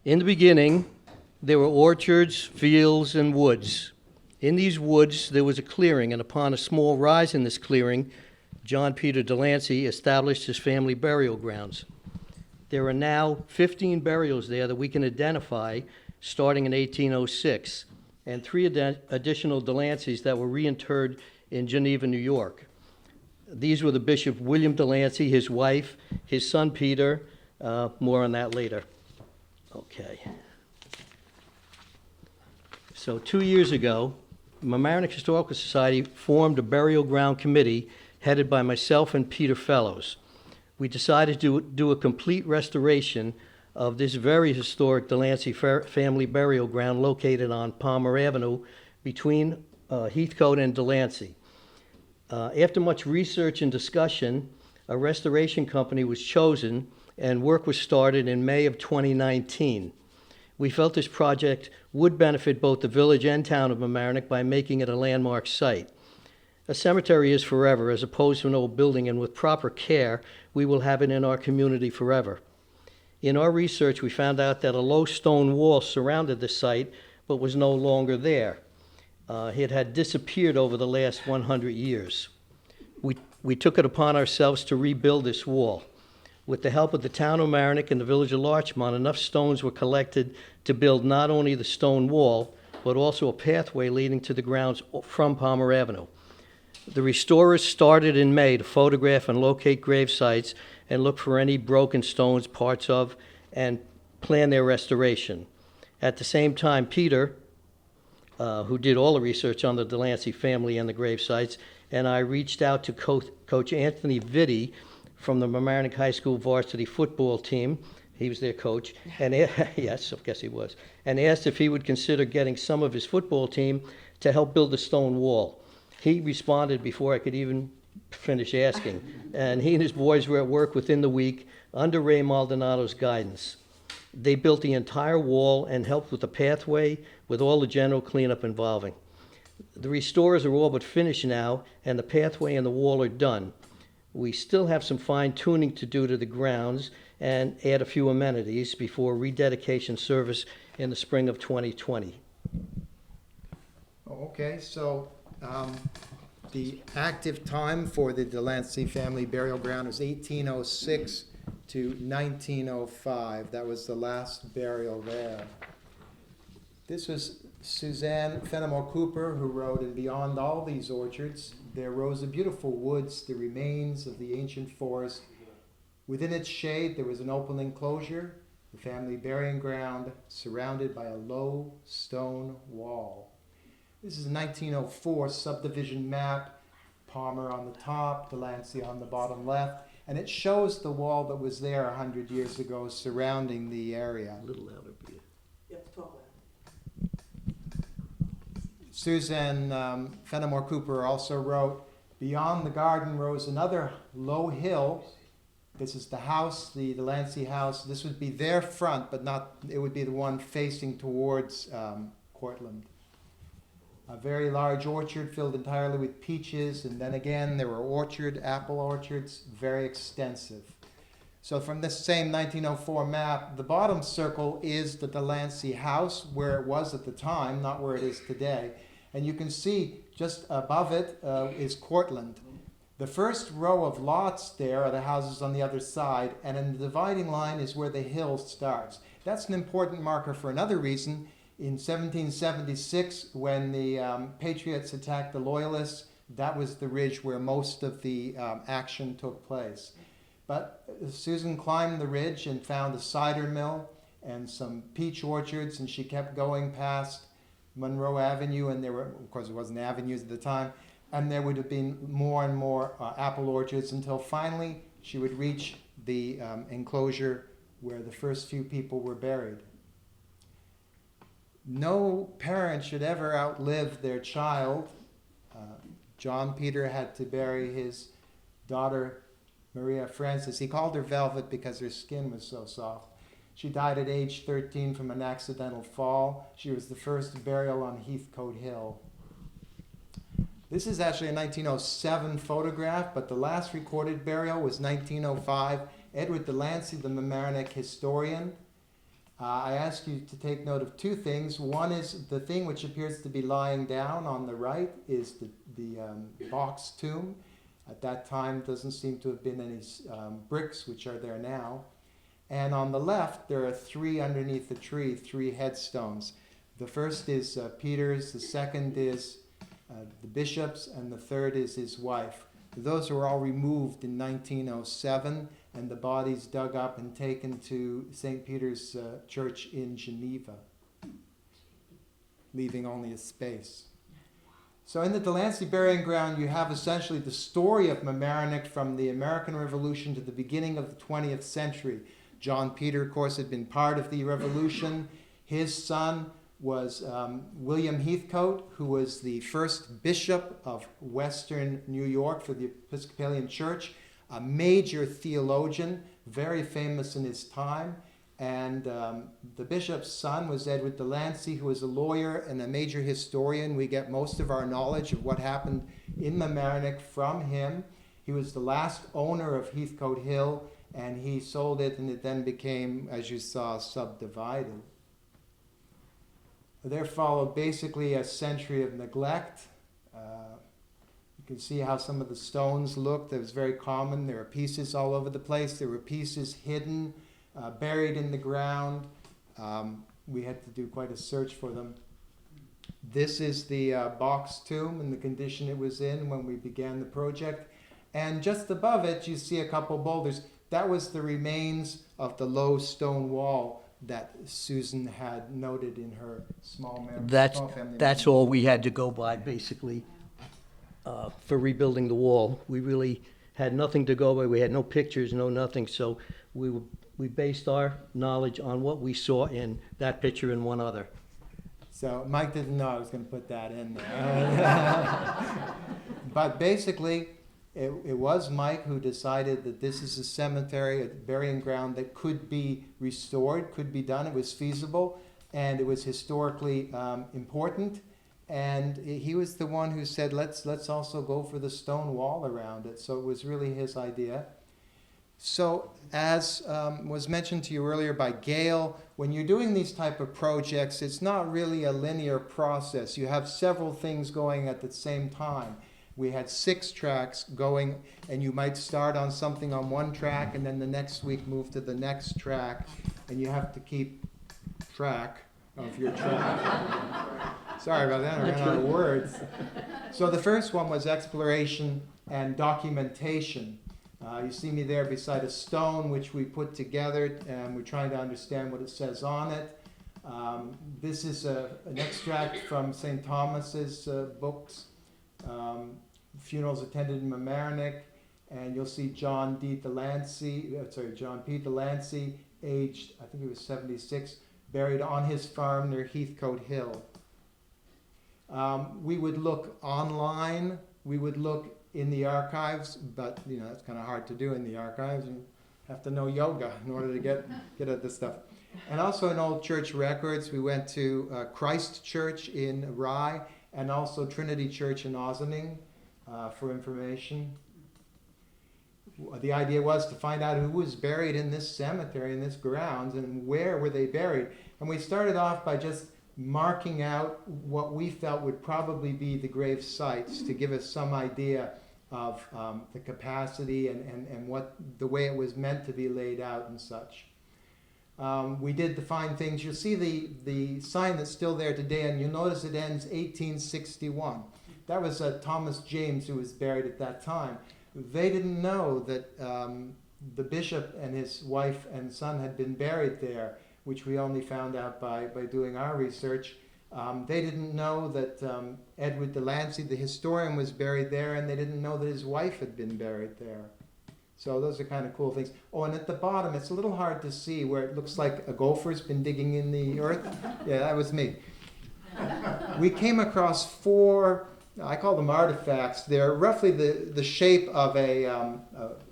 In the beginning, there were orchards, fields, and woods. In these woods, there was a clearing, and upon a small rise in this clearing, John Peter Delancey established his family burial grounds. There are now 15 burials there that we can identify starting in 1806, and 3 additional Delanceys that were reinterred in Geneva, New York. These were the Bishop William Delancey, his wife, his son Peter. More on that later. Okay. So 2 years ago, Mamaroneck Historical Society formed a burial ground committee headed by myself and Peter Fellows. We decided to do a complete restoration of this very historic Delancey family burial ground located on Palmer Avenue between Heathcote and Delancey. After much research and discussion, a restoration company was chosen and work was started in May of 2019. We felt this project would benefit both the village and town of Mamaroneck by making it a landmark site. A cemetery is forever, as opposed to an old building, and with proper care, we will have it in our community forever. In our research, we found out that a low stone wall surrounded the site, but was no longer there. It had disappeared over the last 100 years. We took it upon ourselves to rebuild this wall. With the help of the town of Mamaroneck and the village of Larchmont, enough stones were collected to build not only the stone wall, but also a pathway leading to the grounds from Palmer Avenue. The restorers started in May to photograph and locate grave sites and look for any broken stones, parts of, and plan their restoration. At the same time, Peter, who did all the research on the Delancey family and the grave sites, and I reached out to Coach Anthony Vitti from the Mamaroneck High School varsity football team. He was their coach, and yes, I guess he was, and asked if he would consider getting some of his football team to help build the stone wall. He responded before I could even finish asking, and he and his boys were at work within the week under Ray Maldonado's guidance. They built the entire wall and helped with the pathway, with all the general cleanup involving. The restorers are all but finished now, and the pathway and the wall are done. We still have some fine-tuning to do to the grounds and add a few amenities before rededication service in the spring of 2020. Okay, so the active time for the Delancey family burial ground was 1806 to 1905. That was the last burial there. This was Suzanne Fenimore Cooper, who wrote, "And beyond all these orchards, there rose a beautiful woods, the remains of the ancient forest. Within its shade there was an open enclosure, the family burying ground, surrounded by a low stone wall." This is a 1904 subdivision map, Palmer on the top, Delancey on the bottom left, and it shows the wall that was there 100 years ago surrounding the area. A little louder, Peter. Susan Fenimore Cooper also wrote, "Beyond the garden rose another low hill. This is the house, the Delancey House. This would be their front, but not, it would be the one facing towards Cortland. A very large orchard filled entirely with peaches, and then again there were apple orchards, very extensive." So from this same 1904 map, the bottom circle is the Delancey House, where it was at the time, not where it is today. And you can see just above it is Cortland. The first row of lots there are the houses on the other side, and in the dividing line is where the hill starts. That's an important marker for another reason. In 1776, when the Patriots attacked the Loyalists, that was the ridge where most of the action took place. But Susan climbed the ridge and found a cider mill and some peach orchards, and she kept going past Monroe Avenue, and there were, of course, it wasn't avenues at the time, and there would have been more and more apple orchards until finally she would reach the enclosure where the first few people were buried. No parent should ever outlive their child. John Peter had to bury his daughter Maria Frances. He called her Velvet because her skin was so soft. She died at age 13 from an accidental fall. She was the first burial on Heathcote Hill. This is actually a 1907 photograph, but the last recorded burial was 1905. Edward Delancey, the Mamaroneck historian, I ask you to take note of two things. One is the thing which appears to be lying down on the right is the box tomb. At that time, doesn't seem to have been any bricks, which are there now. And on the left, there are three underneath the tree, three headstones. The first is Peter's, the second is the bishop's, and the third is his wife. Those were all removed in 1907, and the bodies dug up and taken to St. Peter's Church in Geneva, leaving only a space. So in the Delancey burying ground, you have essentially the story of Mamaroneck from the American Revolution to the beginning of the 20th century. John Peter, of course, had been part of the revolution. His son was William Heathcote, who was the first bishop of Western New York for the Episcopalian Church, a major theologian, very famous in his time. And the bishop's son was Edward Delancey, who was a lawyer and a major historian. We get most of our knowledge of what happened in Mamaroneck from him. He was the last owner of Heathcote Hill, and he sold it, and it then became, as you saw, subdivided. There followed basically a century of neglect. You can see how some of the stones looked. It was very common. There were pieces all over the place. There were pieces hidden, buried in the ground. We had to do quite a search for them. This is the box tomb and the condition it was in when we began the project. And just above it, you see a couple boulders. That was the remains of the low stone wall that Susan had noted in her small family. That's all we had to go by, basically, for rebuilding the wall. We really had nothing to go by. We had no pictures, no nothing. So we based our knowledge on what we saw in that picture and one other. So Mike didn't know I was going to put that in there. But basically, it was Mike who decided that this is a cemetery, a burying ground that could be restored, could be done. It was feasible, and it was historically important. And he was the one who said, let's also go for the stone wall around it. So it was really his idea. So as was mentioned to you earlier by Gail, when you're doing these type of projects, it's not really a linear process. You have several things going at the same time. We had 6 tracks going, and you might start on something on one track, and then the next week move to the next track, and you have to keep track of your track. Sorry about that, I ran out of words. So the first one was exploration and documentation. You see me there beside a stone which we put together, and we're trying to understand what it says on it. This is an extract from St. Thomas's books. Funerals attended in Mamaroneck, and you'll see John P. Delancey, aged, I think he was 76, buried on his farm near Heathcote Hill. We would look online, we would look in the archives, but that's kind of hard to do in the archives. You have to know yoga in order to get at this stuff. And also in old church records, we went to Christ Church in Rye, and also Trinity Church in Ossining for information. The idea was to find out who was buried in this cemetery, in this grounds, and where were they buried. And we started off by just marking out what we felt would probably be the grave sites to give us some idea of the capacity and what the way it was meant to be laid out and such. We did define things. You'll see the sign that's still there today, and you'll notice it ends 1861. That was Thomas James, who was buried at that time. They didn't know that the bishop and his wife and son had been buried there, which we only found out by doing our research. They didn't know that Edward Delancey, the historian, was buried there, and they didn't know that his wife had been buried there. So those are kind of cool things. Oh, and at the bottom, it's a little hard to see where it looks like a gopher's been digging in the earth. Yeah, that was me. We came across 4, I call them artifacts. They're roughly the shape of a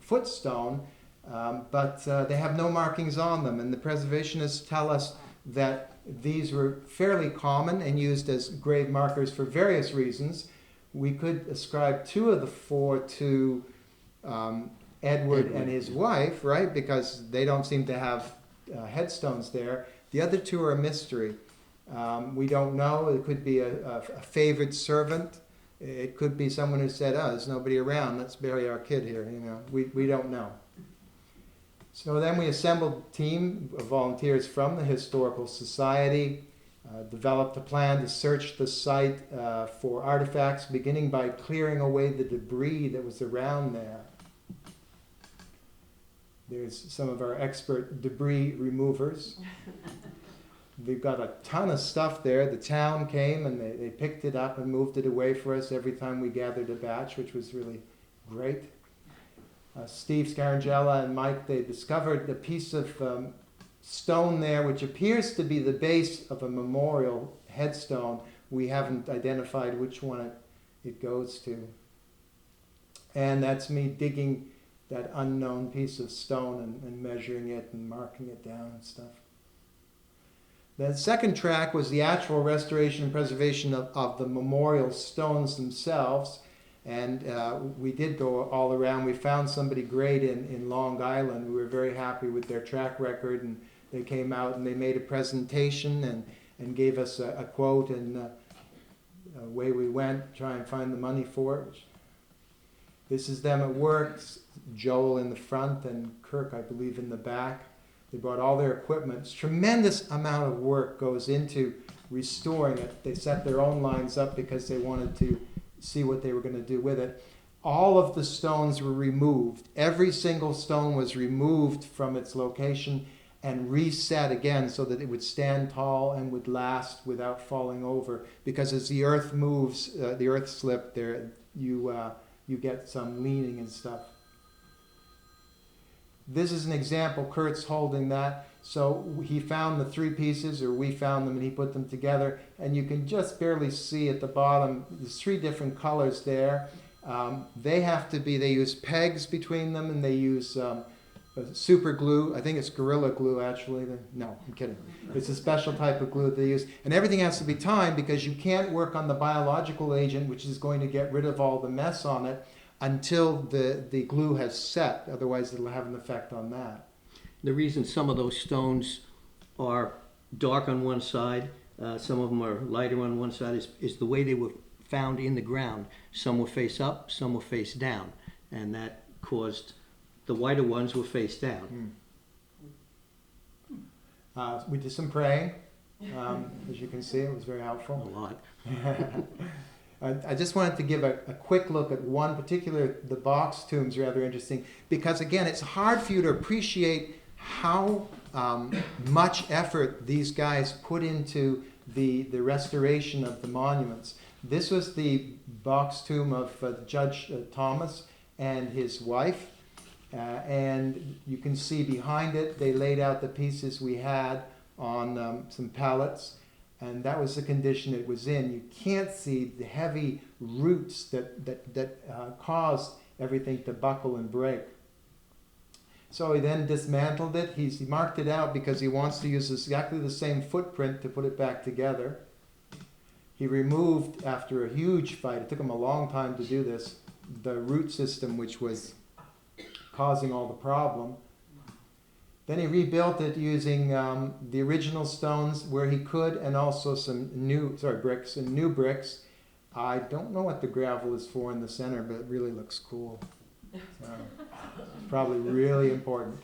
footstone, but they have no markings on them. And the preservationists tell us that these were fairly common and used as grave markers for various reasons. We could ascribe 2 of the 4 to Edward and his wife, right? Because they don't seem to have headstones there. The other two are a mystery. We don't know. It could be a favored servant. It could be someone who said, "Oh, there's nobody around. Let's bury our kid here." You know, we don't know. So then we assembled a team of volunteers from the Historical Society, developed a plan to search the site for artifacts, beginning by clearing away the debris that was around there. There's some of our expert debris removers. We've got a ton of stuff there. The town came and they picked it up and moved it away for us every time we gathered a batch, which was really great. Steve Scarangella and Mike, they discovered a piece of stone there, which appears to be the base of a memorial headstone. We haven't identified which one it goes to. And that's me digging that unknown piece of stone and measuring it and marking it down and stuff. The second track was the actual restoration and preservation of the memorial stones themselves. And we did go all around. We found somebody great in Long Island. We were very happy with their track record. And they came out and they made a presentation and gave us a quote. And away we went, try and find the money for it. This is them at work. Joel in the front and Kirk, I believe, in the back. They brought all their equipment. Tremendous amount of work goes into restoring it. They set their own lines up because they wanted to see what they were going to do with it. All of the stones were removed. Every single stone was removed from its location and reset again so that it would stand tall and would last without falling over. Because as the earth moves, the earth slip there, you get some leaning and stuff. This is an example. Kurt's holding that. So he found the three pieces, or we found them, and he put them together. And you can just barely see at the bottom, there's three different colors there. They use pegs between them, and they use super glue. I think it's Gorilla Glue, actually. No, I'm kidding. It's a special type of glue that they use. And everything has to be timed because you can't work on the biological agent, which is going to get rid of all the mess on it, until the glue has set. Otherwise, it'll have an effect on that. The reason some of those stones are dark on one side, some of them are lighter on one side, is the way they were found in the ground. Some were face up, some were face down, and that caused the whiter ones were face down. We did some praying. As you can see, it was very helpful. A lot. I just wanted to give a quick look at one particular, the box tomb's rather interesting, because again, it's hard for you to appreciate how much effort these guys put into the restoration of the monuments. This was the box tomb of Judge Thomas and his wife, and you can see behind it, they laid out the pieces we had on some pallets. And that was the condition it was in. You can't see the heavy roots that caused everything to buckle and break. So he then dismantled it. He marked it out because he wants to use exactly the same footprint to put it back together. He removed, after a huge fight, it took him a long time to do this, the root system which was causing all the problem. Then he rebuilt it using the original stones where he could, and also some bricks and new bricks. I don't know what the gravel is for in the center, but it really looks cool. So, it's probably really important.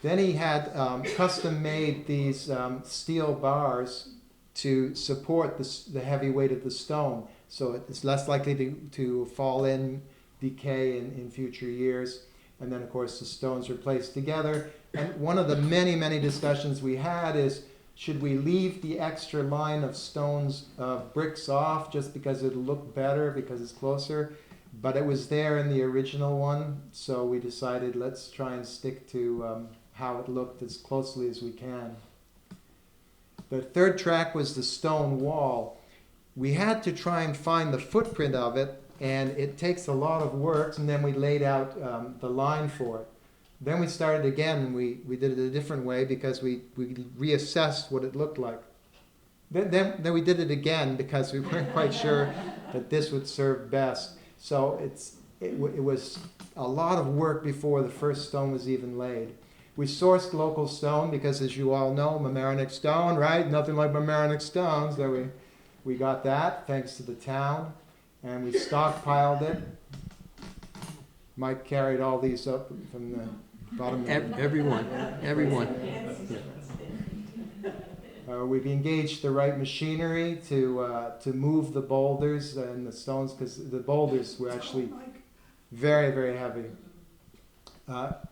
Then he had custom made these steel bars to support the heavy weight of the stone, so it's less likely to fall in, decay in future years. And then, of course, the stones are placed together. And one of the many, many discussions we had is, should we leave the extra line of stones, bricks off, just because it'll look better, because it's closer? But it was there in the original one, so we decided let's try and stick to how it looked as closely as we can. The third track was the stone wall. We had to try and find the footprint of it, and it takes a lot of work, and then we laid out the line for it. Then we started again, and we did it a different way because we reassessed what it looked like. Then we did it again because we weren't quite sure that this would serve best. So it was a lot of work before the first stone was even laid. We sourced local stone because, as you all know, Mamaroneck stone, right? Nothing like Mamaroneck stone. So we got that thanks to the town, and we stockpiled it. Mike carried all these up from the bottom of the Everyone. We've engaged the right machinery to move the boulders and the stones, because the boulders were actually very, very heavy.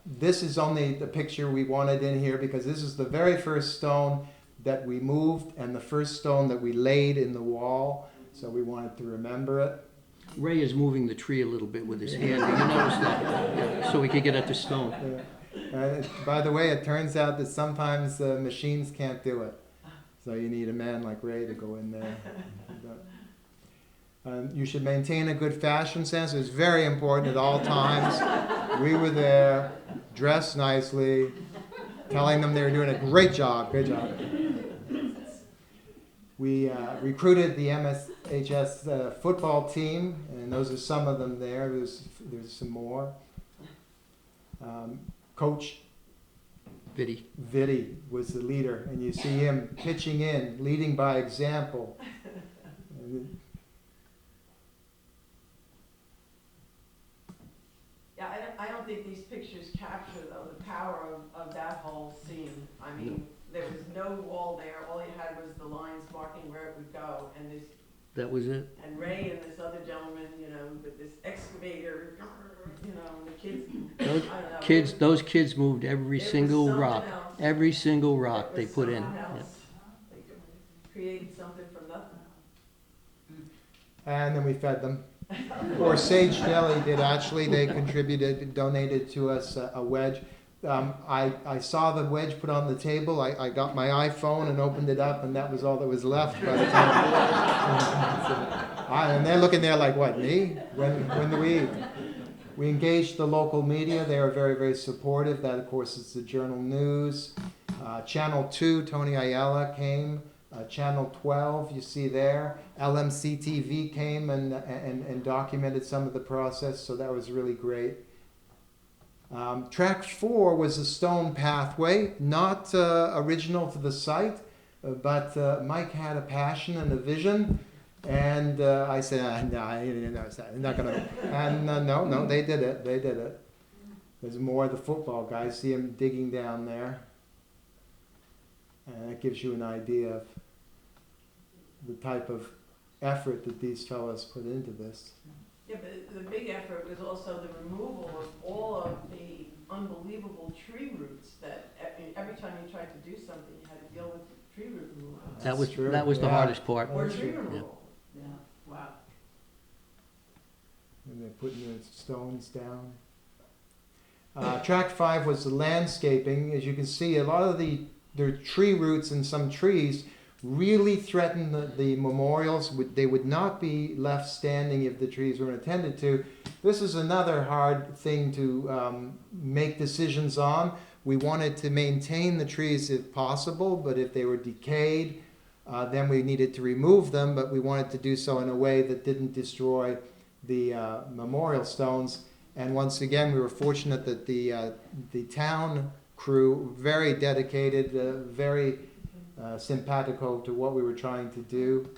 This is only the picture we wanted in here because this is the very first stone that we moved and the first stone that we laid in the wall, so we wanted to remember it. Ray is moving the tree a little bit with his hand. Did you notice that? Yeah, so we could get at the stone. By the way, it turns out that sometimes machines can't do it. So you need a man like Ray to go in there. You should maintain a good fashion sense. It's very important at all times. We were there, dressed nicely, telling them they were doing a great job, great job. We recruited the MSHS football team, and those are some of them there. There's some more. Coach Vitti was the leader, and you see him pitching in, leading by example. Yeah, I don't think these pictures capture, though, the power of that whole scene. I mean, there was no wall there. All you had was the lines marking where it would go, and this. That was it? And Ray and this other gentleman, you know, with this excavator, you know, and the kids. Those kids moved every single rock. Else. Every single rock they put in. Yeah. Yeah. They created something from nothing. And then we fed them. Or Sage Deli did actually. They contributed, donated to us a wedge. I saw the wedge put on the table. I got my iPhone and opened it up, and that was all that was left by the time. And they're looking there like, what, me? When do we eat? We engaged the local media. They are very, very supportive. That, of course, is the Journal News. Channel 2, Tony Ayala came. Channel 12, you see there. LMC-TV came and documented some of the process, so that was really great. Track 4 was a stone pathway, not original to the site, but Mike had a passion and a vision, and I said, no, I'm not going to. And no, they did it. There's more of the football guys. See him digging down there. And that gives you an idea of the type of effort that these fellows put into this. Yeah, but the big effort was also the removal of all of the unbelievable tree roots that every time you tried to do something, you had to deal with the tree root removal. That was true. the Yeah. hardest part. Or tree removal. Yeah, wow. And they're putting the stones down. Track 5 was the landscaping. As you can see, a lot of the tree roots and some trees really threaten the memorials. They would not be left standing if the trees weren't attended to. This is another hard thing to make decisions on. We wanted to maintain the trees if possible, but if they were decayed, then we needed to remove them, but we wanted to do so in a way that didn't destroy the memorial stones. And once again, we were fortunate that the town crew, very dedicated, very simpatico to what we were trying to do.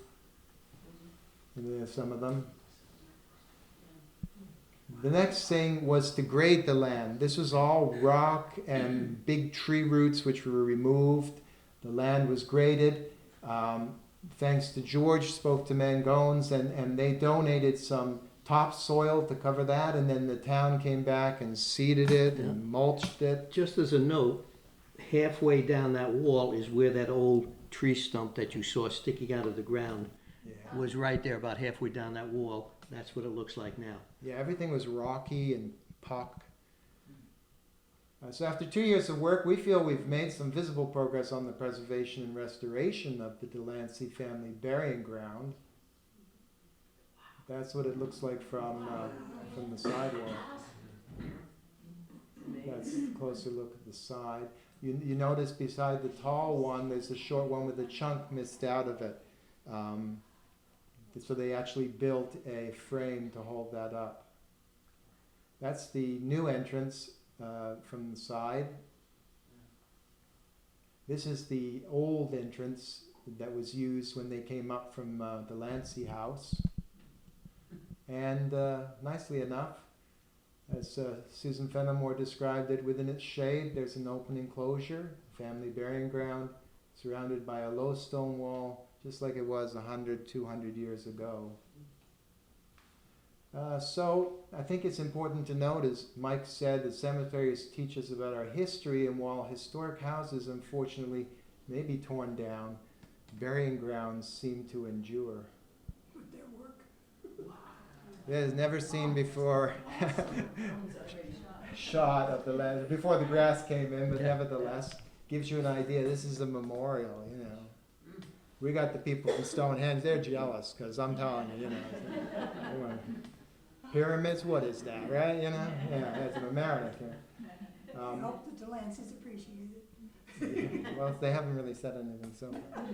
And there's some of them. The next thing was to grade the land. This was all rock and big tree roots which were removed. The land was graded. Thanks to George, spoke to Mangones, and they donated some topsoil to cover that, and then the town came back and seeded it and mulched it. Just as a note, halfway down that wall is where that old tree stump that you saw sticking out of the ground was right there, about halfway down that wall. That's what it looks like now. Yeah, everything was rocky and puck. So after 2 years of work, we feel we've made some visible progress on the preservation and restoration of the Delancey family burying ground. That's what it looks like from the sidewalk. That's a closer look at the side. You notice beside the tall one, there's a short one with a chunk missed out of it. So they actually built a frame to hold that up. That's the new entrance from the side. This is the old entrance that was used when they came up from Delancey House. And nicely enough, as Susan Fenimore described it, within its shade there's an open enclosure, family burying ground, surrounded by a low stone wall, just like it was 100, 200 years ago. So I think it's important to note, as Mike said, that cemeteries teach us about our history, and while historic houses unfortunately may be torn down, burying grounds seem to endure. With their work. There's never seen before shot of the land before the grass came in, but nevertheless gives you an idea. This is a memorial, you know. We got the people from Stonehenge, they're jealous, because I'm telling you, you know. Pyramids, what is that, right? You know, yeah, it's a Mamaroneck. I hope the Delanceys appreciate it. Well, they haven't really said anything so far.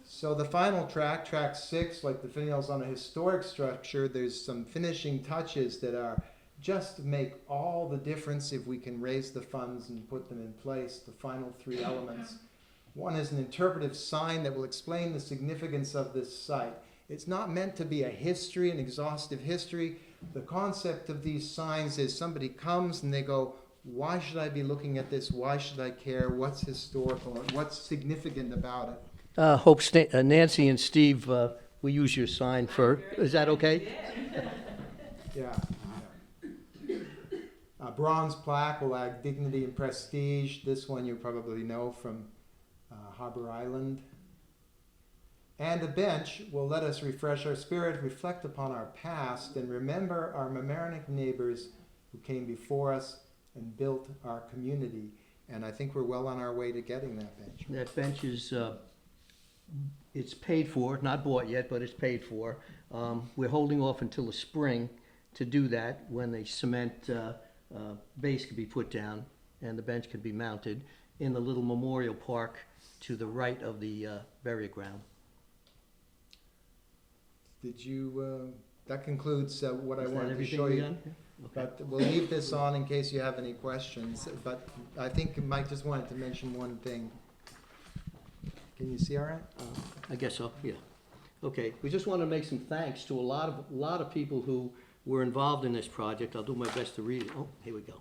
So the final track, track 6, like the finales on a historic structure, there's some finishing touches that are just to make all the difference if we can raise the funds and put them in place, the final 3 elements. One is an interpretive sign that will explain the significance of this site. It's not meant to be a history, an exhaustive history. The concept of these signs is somebody comes and they go, why should I be looking at this? Why should I care? What's historical? What's significant about it? Hope Nancy and Steve, we use your sign for, is that okay? Yeah. A bronze plaque will add dignity and prestige. This one you probably know from Harbor Island. And a bench will let us refresh our spirit, reflect upon our past, and remember our Mamaroneck neighbors who came before us and built our community. And I think we're well on our way to getting that bench. That bench is, it's paid for, not bought yet, but it's paid for. We're holding off until the spring to do that, when the cement base can be put down and the bench can be mounted in the little memorial park to the right of the burial ground. Did you, that concludes what I Is that wanted to everything show we you. done? Okay. But we'll leave this on in case you have any questions. But I think Mike just wanted to mention one thing. Can you see all right? I guess so, yeah. Okay, we just want to make some thanks to a lot of people who were involved in this project. I'll do my best to read it. Oh, here we go.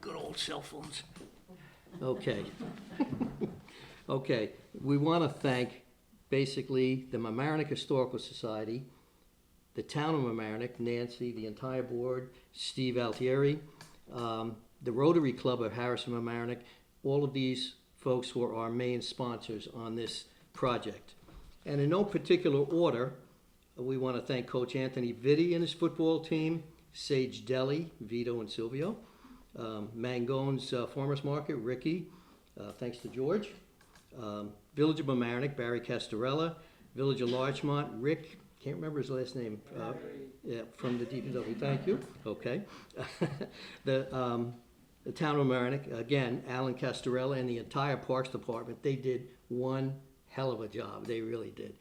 Good old cell phones. Okay. Okay, we want to thank basically the Mamaroneck Historical Society, the town of Mamaroneck, Nancy, the entire board, Steve Altieri, the Rotary Club of Harrison Mamaroneck. All of these folks were our main sponsors on this project. And in no particular order, we want to thank Coach Anthony Vitti and his football team, Sage Deli, Vito and Silvio, Mangone's Farmers Market, Ricky, thanks to George, Village of Mamaroneck, Barry Castorella, Village of Larchmont, Rick, can't remember his last name, yeah, from the DPW, thank you, okay. The town of Mamaroneck, again, Alan Castorella and the entire Parks Department, they did one hell of a job, they really did.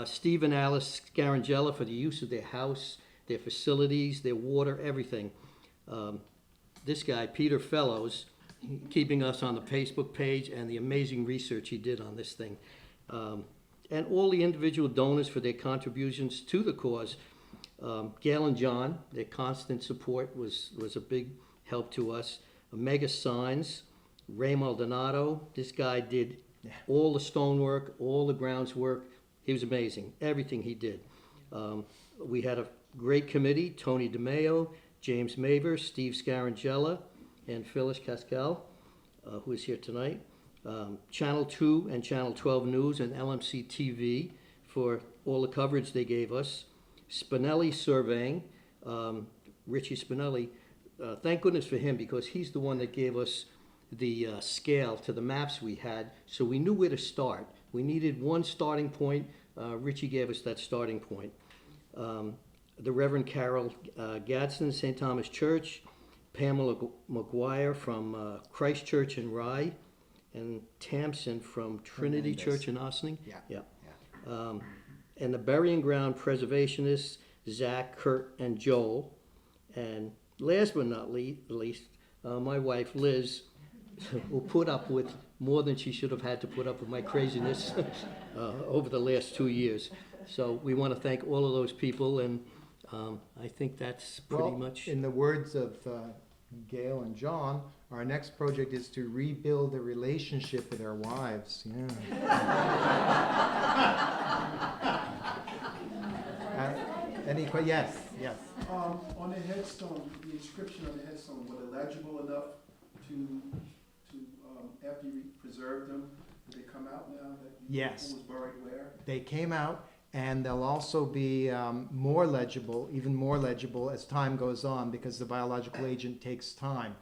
Steve and Alice Scarangella for the use of their house, their facilities, their water, everything. This guy, Peter Fellows, keeping us on the Facebook page, and the amazing research he did on this thing. And all the individual donors for their contributions to the cause. Gail and John, their constant support was a big help to us. Mega Signs, Ray Maldonado, this guy did all the stonework, all the grounds work. He was amazing, everything he did. We had a great committee, Tony DeMeo, James Maver, Steve Scarangella, and Phyllis Cascal, who is here tonight. Channel 2 and Channel 12 News and LMC-TV for all the coverage they gave us. Spinelli Surveying, Richie Spinelli, thank goodness for him, because he's the one that gave us the scale to the maps we had, so we knew where to start. We needed one starting point. Richie gave us that starting point. The Reverend Carol Gadsden, St. Thomas Church, Pamela McGuire from Christ Church in Rye, and Tamsin from Trinity Hernandez. Church in Ossining. Yeah. And the burying ground preservationists, Zach, Kurt, and Joel. And last but not least, my wife Liz will put up with more than she should have had to put up with my craziness over the last 2 years. So we want to thank all of those people, and I think that's pretty Well, much. in the words of Gail and John, our next project is to rebuild the relationship with our wives. Yes, yes. On the headstone, the inscription on the headstone, were they legible enough to after you preserved them, did they come out now that you know Yes. who was buried where? They came out, and they'll also be more legible, even more legible as time goes on, because the biological agent takes time.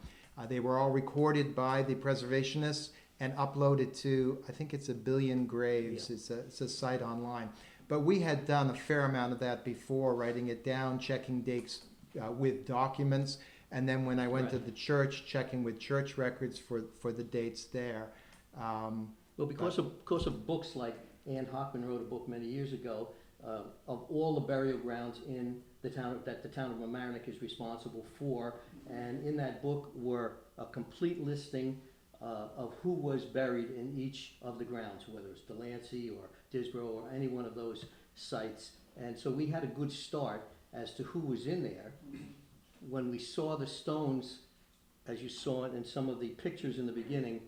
They were all recorded by the preservationists and uploaded to, I think it's 1 billion graves. Yeah. It's a site online. But we had done a fair amount of that before, writing it down, checking dates with documents, and then when I went to the church, checking with church records for the dates there. Well, because of books like Ann Hockman wrote a book many years ago of all the burial grounds in the town that the town of Mamaroneck is responsible for, and in that book were a complete listing of who was buried in each of the grounds, whether it's Delancey or Disbrow or any one of those sites. And so we had a good start as to who was in there. When we saw the stones, as you saw it in some of the pictures in the beginning,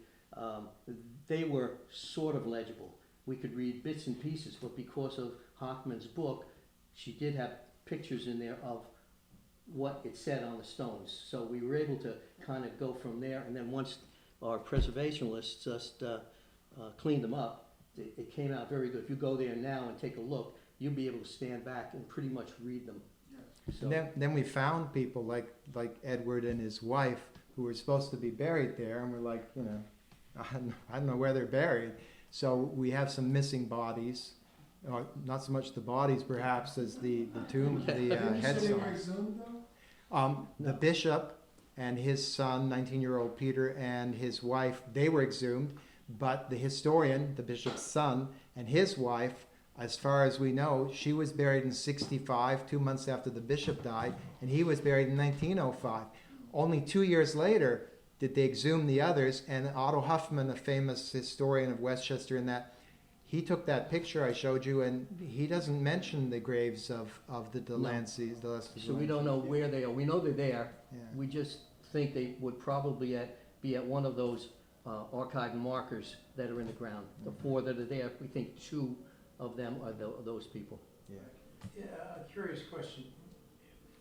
they were sort of legible. We could read bits and pieces, but because of Hockman's book, she did have pictures in there of what it said on the stones. So we were able to kind of go from there, and then once our preservationists just cleaned them up, it came out very good. If you go there now and take a look, you'll be able to stand back and pretty much read them. So, And then we found people like Edward and his wife who were supposed to be buried there, and we're like, I don't know where they're buried. So we have some missing bodies, or not so much the bodies perhaps as the tomb, the Did you say they were headstones. exhumed though? The bishop and his son, 19-year-old Peter, and his wife, they were exhumed, but the historian, the bishop's son, and his wife, as far as we know, she was buried in 65, 2 months after the bishop died, and he was buried in 1905. Only 2 years later did they exhume the others, and Otto Huffman, a famous historian of Westchester, in that he took that picture I showed you, and he doesn't mention the graves of the Delanceys. so we don't know where they are. We know they're there. Yeah. We just think they would probably be at one of those archive markers that are in the ground. The 4 that are there, we think 2 of them are those people. Yeah. Yeah, a curious question.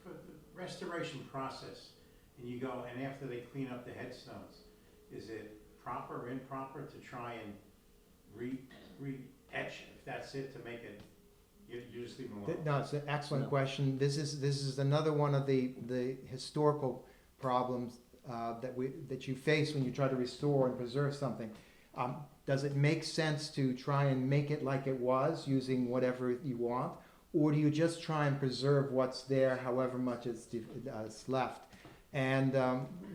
For the restoration process, and you go, and after they clean up the headstones, is it proper or improper to try and re-etch, if that's it, to make it, you just leave them alone? No, it's an excellent No. question. This is another one of the historical problems that you face when you try to restore and preserve something. Does it make sense to try and make it like it was, using whatever you want, or do you just try and preserve what's there, however much it's left? And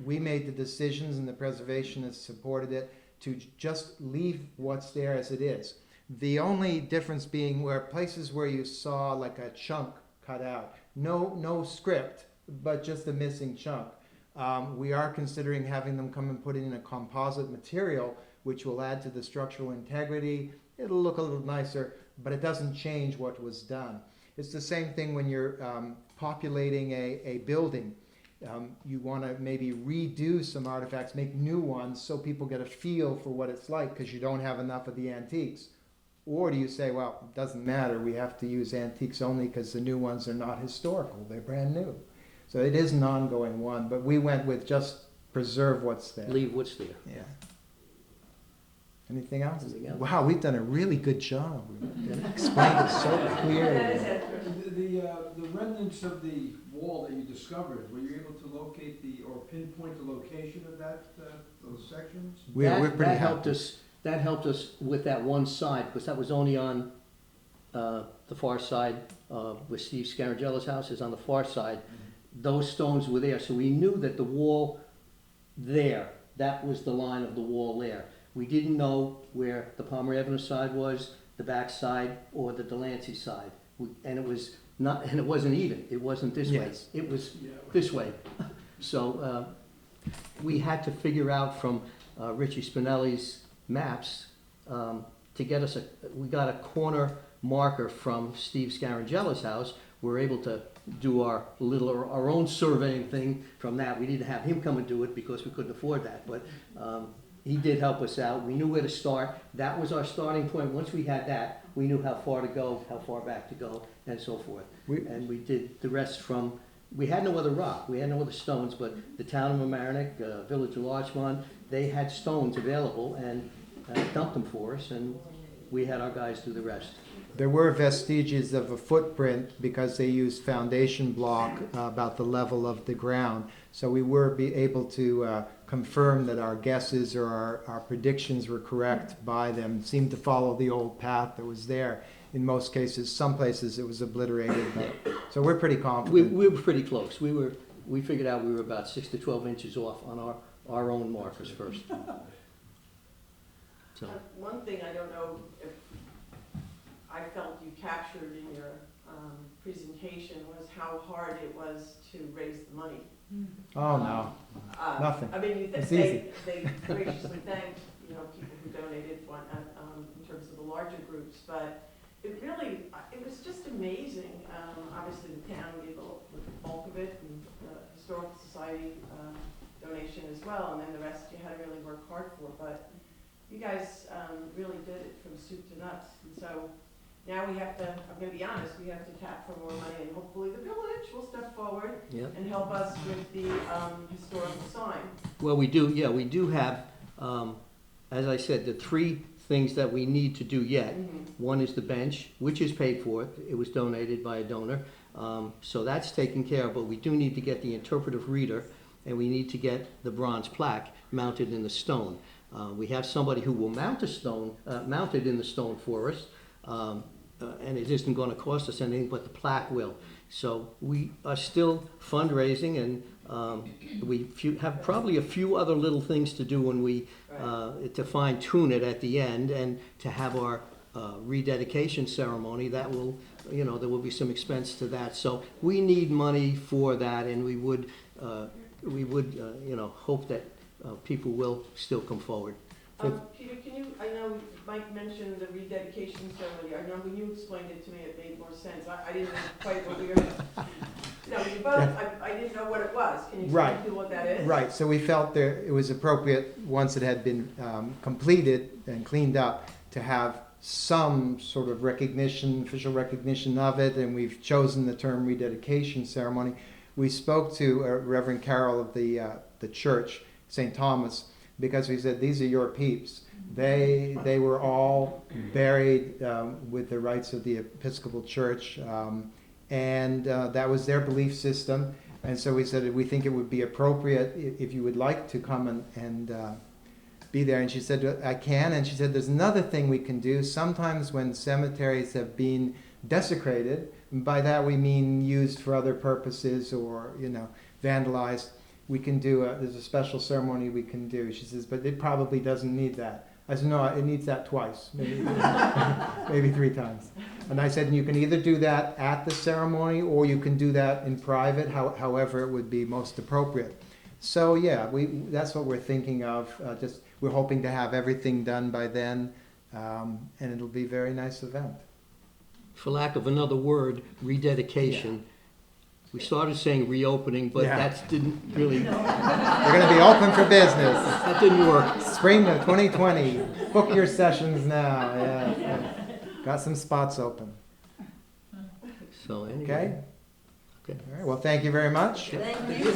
we made the decisions, and the preservationists supported it, to just leave what's there as it is. The only difference being where places where you saw like a chunk cut out, no script, but just a missing chunk. We are considering having them come and put it in a composite material, which will add to the structural integrity. It'll look a little nicer, but it doesn't change what was done. It's the same thing when you're populating a building. You want to maybe redo some artifacts, make new ones, so people get a feel for what it's like, because you don't have enough of the antiques. Or do you say, well, it doesn't matter, we have to use antiques only because the new ones are not historical, they're brand new. So it is an ongoing one, but we went with just preserve what's there. Leave what's there. Yeah. Anything else? Anything else? Wow, we've done a really good job. We explained it so That is clearly. it. The remnants of the wall that you discovered, were you able to locate or pinpoint the location of those sections? We're pretty that helped happy. us. That helped us with that one side, because that was only on the far side, where Steve Scaragella's house is on the far side. Those stones were there, so we knew that the wall there, that was the line of the wall there. We didn't know where the Palmer Avenue side was, the back side, or the Delancey side. And it was not, and it wasn't even. It wasn't this way. Yes. It was this way. So we had to figure out from Richie Spinelli's maps to get us we got a corner marker from Steve Scarangella's house. We're able to do our own surveying thing from that. We didn't have him come and do it because we couldn't afford that, but he did help us out. We knew where to start. That was our starting point. Once we had that, we knew how far to go, how far back to go, and so forth. And we did the rest from, we had no other rock, we had no other stones, but the town of Mamaroneck, Village of Larchmont, they had stones available and dumped them for us, and we had our guys do the rest. There were vestiges of a footprint because they used foundation block about the level of the ground. So we were able to confirm that our guesses or our predictions were correct by them. It seemed to follow the old path that was there. In most cases, some places it was obliterated. So we're pretty confident. We were pretty close. We figured out we were about 6 to 12 inches off on our own markers first. So. One thing I don't know if I felt you captured in your presentation was how hard it was to raise the money. Oh, no. Nothing. I mean, It's easy. they graciously thanked, people who donated in terms of the larger groups, but it was just amazing. Obviously, the town gave the bulk of it, and the Historical Society donation as well, and then the rest you had to really work hard for. But you guys really did it from soup to nuts, and so now we have to, I'm going to be honest, we have to tap for more money, and hopefully the village will step forward and help us with the historical sign. Well, we do, yeah, we do have, as I said, the 3 things that we need to do yet. One is the bench, which is paid for. It was donated by a donor. So that's taken care of, but we do need to get the interpretive reader, and we need to get the bronze plaque mounted in the stone. We have somebody who will mount a stone, mounted in the stone for us. And it isn't going to cost us anything, but the plaque will. So we are still fundraising, and we have probably a few other little things to do when we to fine tune it at the end, and to have our rededication ceremony. That will, there will be some expense to that. So we need money for that, and we would hope that people will still come forward. Peter, I know Mike mentioned the rededication ceremony. I know when you explained it to me, it made more sense. I didn't know quite what we were, you both, I didn't know what it was. Can you explain to me what that is? Right, so we felt it was appropriate, once it had been completed and cleaned up, to have some sort of recognition, official recognition of it, and we've chosen the term rededication ceremony. We spoke to Reverend Carroll of the church, St. Thomas, because we said, these are your peeps. They were all buried with the rites of the Episcopal Church, and that was their belief system. And so we said, we think it would be appropriate if you would like to come and be there. And she said, I can. And she said, there's another thing we can do. Sometimes when cemeteries have been desecrated, and by that we mean used for other purposes or, vandalized, we can do there's a special ceremony we can do. She says, but it probably doesn't need that. I said, no, it needs that twice, maybe, maybe 3 times. And I said, you can either do that at the ceremony, or you can do that in private, however it would be most appropriate. So yeah, that's what we're thinking of. We're hoping to have everything done by then, and it'll be a very nice event. For lack of another word, rededication. Yeah. We started saying reopening, but that didn't really... We're going to be open for business. That didn't work. Spring of 2020. Book your sessions now. Yeah. Got some spots open. So anyway. Okay? All right. Well, thank you very much. Thank you.